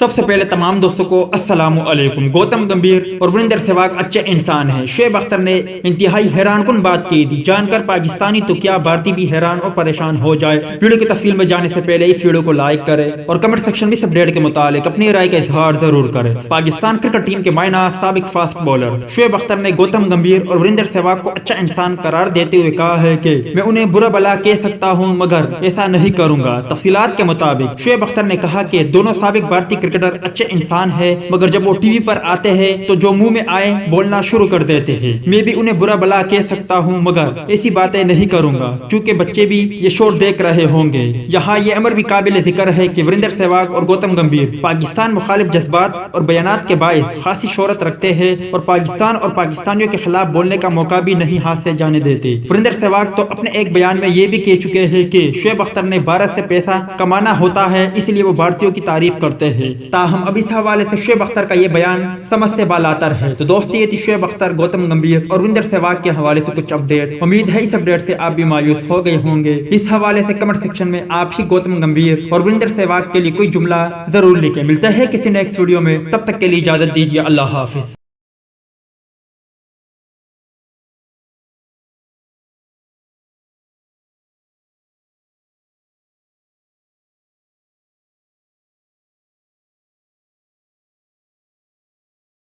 سب سے پہلے تمام دوستوں کو السلام علیکم۔ گوتم گمبھیر اور وریندر سہواگ اچھے انسان ہیں۔ شعیب اختر نے انتہائی حیران کن بات کی تھی، جان کر پاکستانی تو کیا بھارتی بھی حیران اور پریشان ہو جائے۔ ویڈیو کی تفصیل میں جانے سے پہلے اس ویڈیو کو لائک کرے اور کمنٹ سیکشن میں اس اپڈیٹ کے متعلق اپنی رائے کا اظہار ضرور کرے۔ پاکستان کرکٹ ٹیم کے مائنہ سابق فاسٹ بولر شعیب اختر نے گوتم گمبھیر اور وریندر سہواگ کو اچھا انسان قرار دیتے ہوئے کہا ہے کہ میں انہیں برا بھلا کہہ سکتا ہوں مگر ایسا نہیں کروں گا۔ تفصیلات کے مطابق شعیب اختر نے کہا کہ دونوں سابق بھارتی کرکٹر اچھے انسان ہے مگر جب وہ ٹی وی پر آتے ہیں تو جو منہ میں آئے بولنا شروع کر دیتے ہیں۔ میں بھی انہیں برا بھلا کہہ سکتا ہوں مگر ایسی باتیں نہیں کروں گا کیونکہ بچے بھی یہ شو دیکھ رہے ہوں گے۔ یہاں یہ امر بھی قابل ذکر ہے کہ وریندر سہواگ اور گوتم گمبھیر پاکستان مخالف جذبات اور بیانات کے باعث خاصی شہرت رکھتے ہیں اور پاکستان اور پاکستانیوں کے خلاف بولنے کا موقع بھی نہیں ہاتھ سے جانے دیتے۔ وریندر سہواگ تو اپنے ایک بیان میں یہ بھی کہہ چکے ہیں کہ شعیب اختر نے بھارت سے پیسہ کمانا ہوتا ہے اس لیے وہ بھارتیوں کی تعریف کرتے ہیں۔ تاہم اب اس حوالے سے شعیب اختر کا یہ بیان سمجھ سے بالاتر ہے۔ تو دوستی یہ تھی شعیب اختر، گوتم گمبھیر اور وریندر سہواگ کے حوالے سے کچھ اپڈیٹ۔ امید ہے اس اپڈیٹ سے آپ بھی مایوس ہو گئے ہوں گے۔ اس حوالے سے کمنٹ سیکشن میں آپ ہی گوتم گمبھیر اور وریندر سہواگ کے لیے کوئی جملہ ضرور لکھیں۔ ملتا ہے کسی نیکسٹ ویڈیو میں، تب تک کے لیے اجازت دیجیے۔ اللہ حافظ۔